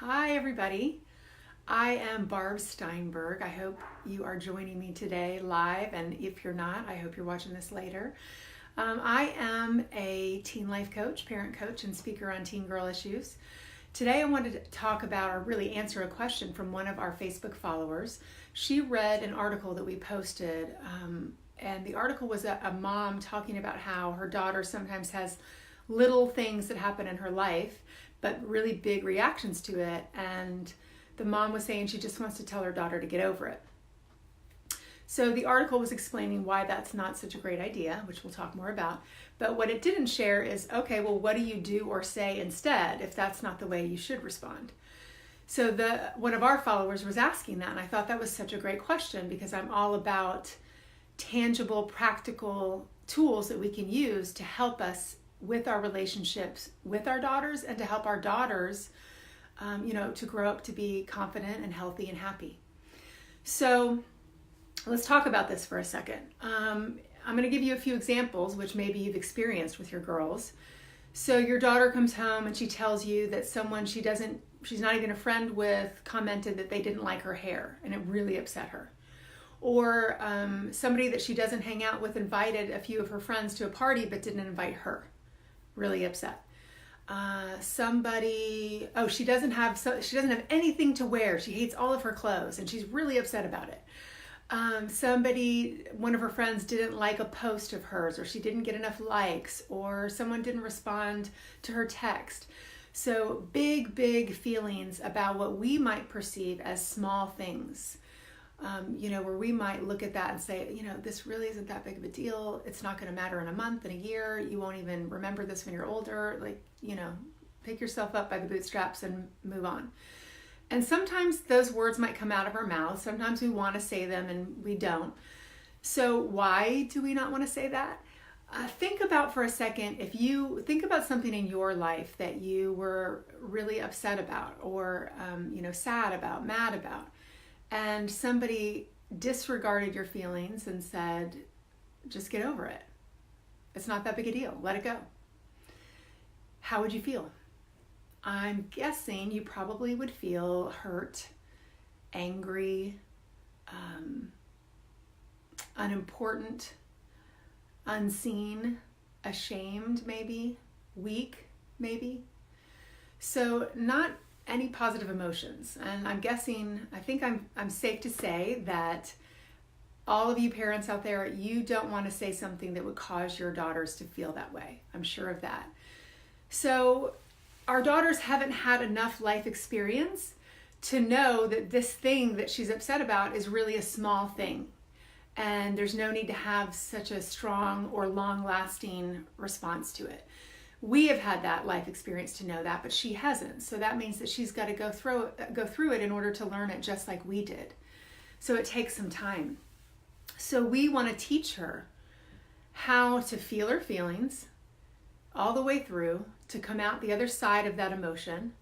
Hi, everybody. I am Barb Steinberg. I hope you are joining me today live, and if you're not, I hope you're watching this later. I am a teen life coach, parent coach, and speaker on teen girl issues. Today, I wanted to talk about or really answer a question from one of our Facebook followers. She read an article that we posted, and the article was a mom talking about how her daughter sometimes has little things that happen in her life, but really big reactions to it. And the mom was saying she just wants to tell her daughter to get over it. So the article was explaining why that's not such a great idea, which we'll talk more about. But what it didn't share is, okay, well, what do you do or say instead if that's not the way you should respond? So one of our followers was asking that, and I thought that was such a great question because I'm all about tangible, practical tools that we can use to help us with our relationships with our daughters and to help our daughters, to grow up to be confident and healthy and happy. So let's talk about this for a second. I'm going to give you a few examples, which maybe you've experienced with your girls. So your daughter comes home and she tells you that someone she's not even a friend with commented that they didn't like her hair, and it really upset her. Or somebody that she doesn't hang out with invited a few of her friends to a party but didn't invite her. Really upset. She doesn't have anything to wear. She hates all of her clothes and she's really upset about it. One of her friends didn't like a post of hers, or she didn't get enough likes, or someone didn't respond to her text. So big feelings about what we might perceive as small things. Where we might look at that and say, this really isn't that big of a deal. It's not going to matter in a month, in a year. You won't even remember this when you're older. Pick yourself up by the bootstraps and move on. And sometimes those words might come out of our mouths. Sometimes we want to say them and we don't. So why do we not want to say that? Think about for a second, if you think about something in your life that you were really upset about or, sad about, mad about, and somebody disregarded your feelings and said, just get over it. It's not that big a deal. Let it go. How would you feel? I'm guessing you probably would feel hurt, angry, unimportant, unseen, ashamed maybe, weak maybe. So not any positive emotions. And I think I'm safe to say that all of you parents out there, you don't want to say something that would cause your daughters to feel that way. I'm sure of that. So our daughters haven't had enough life experience to know that this thing that she's upset about is really a small thing. And there's no need to have such a strong or long-lasting response to it. We have had that life experience to know that, but she hasn't. So that means that she's got to go through it in order to learn it just like we did. So it takes some time. So we want to teach her how to feel her feelings all the way through, to come out the other side of that emotion,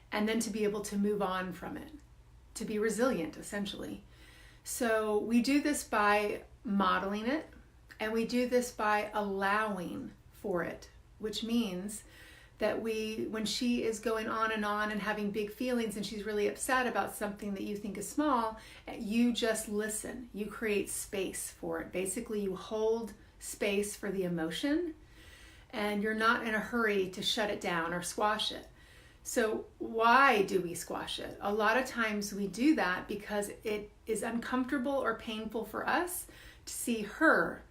and then to be able to move on from it, to be resilient, essentially. So we do this by modeling it, and we do this by allowing for it, which means that when she is going on and having big feelings and she's really upset about something that you think is small, you just listen. You create space for it. Basically, you hold space for the emotion, and you're not in a hurry to shut it down or squash it. So why do we squash it? A lot of times we do that because it is uncomfortable or painful for us to see her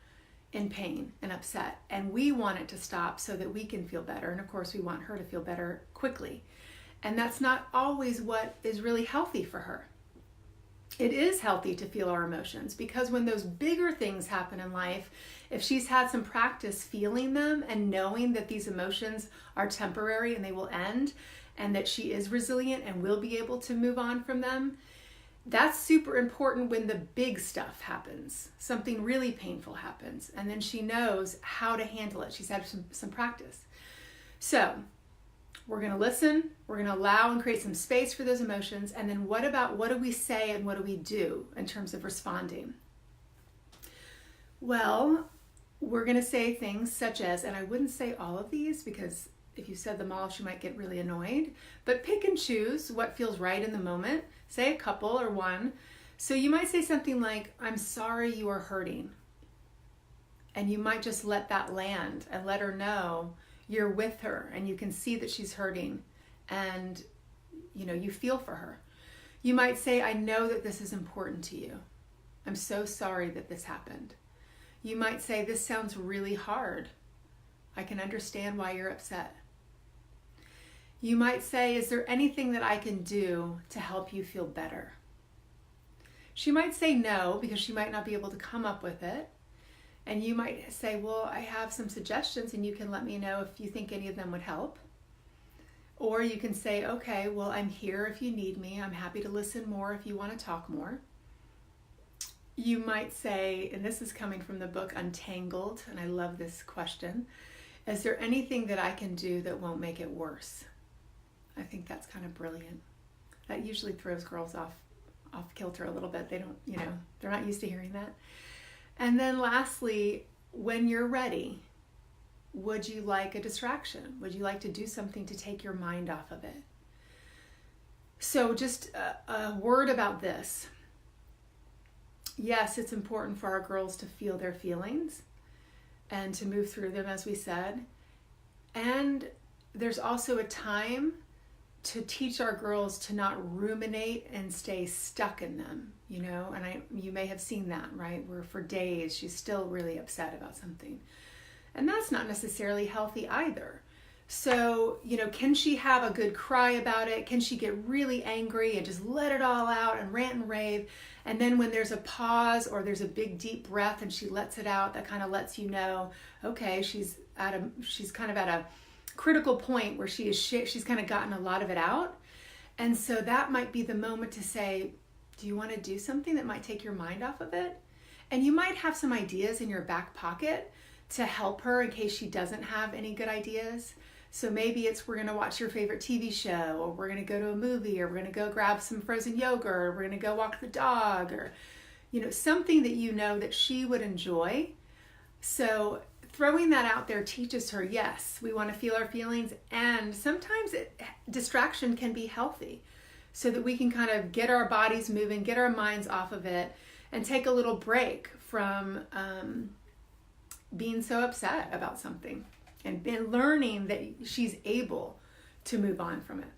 in pain and upset, and we want it to stop so that we can feel better. And of course we want her to feel better quickly, and that's not always what is really healthy for her. It is healthy to feel our emotions, because when those bigger things happen in life, if she's had some practice feeling them and knowing that these emotions are temporary and they will end, and that she is resilient and will be able to move on from them, that's super important when the big stuff happens. Something really painful happens, and then she knows how to handle it. She's had some practice. So we're going to listen, we're going to allow and create some space for those emotions, and then what do we say and what do we do in terms of responding? Well, we're going to say things such as, and I wouldn't say all of these because if you said them all, she might get really annoyed. But pick and choose what feels right in the moment. Say a couple or one. So you might say something like, I'm sorry you are hurting. And you might just let that land and let her know you're with her and you can see that she's hurting and you feel for her. You might say, I know that this is important to you. I'm so sorry that this happened. You might say, this sounds really hard. I can understand why you're upset. You might say, is there anything that I can do to help you feel better? She might say no, because she might not be able to come up with it. And you might say, well, I have some suggestions and you can let me know if you think any of them would help. Or you can say, okay, well, I'm here if you need me. I'm happy to listen more if you want to talk more. You might say, and this is coming from the book Untangled, and I love this question, is there anything that I can do that won't make it worse? I think that's kind of brilliant. That usually throws girls off kilter a little bit. They don't, they're not used to hearing that. And then lastly, when you're ready, would you like a distraction? Would you like to do something to take your mind off of it? So just a word about this. Yes, it's important for our girls to feel their feelings and to move through them, as we said. And there's also a time to teach our girls to not ruminate and stay stuck in them, and you may have seen that, right? Where for days she's still really upset about something. And that's not necessarily healthy either. So, can she have a good cry about it? Can she get really angry and just let it all out and rant and rave? And then when there's a pause or there's a big deep breath and she lets it out, that kind of lets you know, okay, she's kind of at a critical point where she's kind of gotten a lot of it out. And so that might be the moment to say, do you want to do something that might take your mind off of it? And you might have some ideas in your back pocket to help her in case she doesn't have any good ideas. So maybe it's, we're going to watch your favorite TV show, or we're going to go to a movie, or we're going to go grab some frozen yogurt, or we're going to go walk the dog, or something that that she would enjoy. So throwing that out there teaches her, yes, we want to feel our feelings, and sometimes distraction can be healthy so that we can kind of get our bodies moving, get our minds off of it, and take a little break from being so upset about something, and been learning that she's able to move on from it.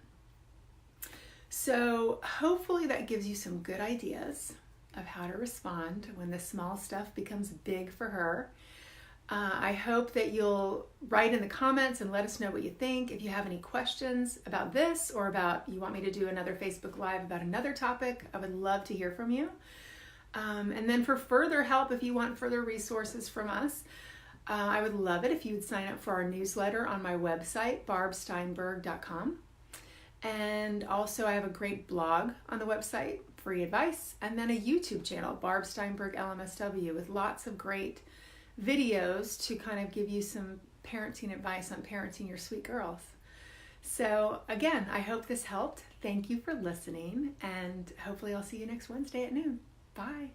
So hopefully that gives you some good ideas of how to respond when the small stuff becomes big for her. I hope that you'll write in the comments and let us know what you think. If you have any questions about this, or about you want me to do another Facebook Live about another topic, I would love to hear from you. And then for further help, if you want further resources from us, I would love it if you would sign up for our newsletter on my website, barbsteinberg.com. And also I have a great blog on the website, free advice, and then a YouTube channel, Barb Steinberg LMSW, with lots of great videos to kind of give you some parenting advice on parenting your sweet girls. So again, I hope this helped. Thank you for listening, and hopefully I'll see you next Wednesday at noon. Bye.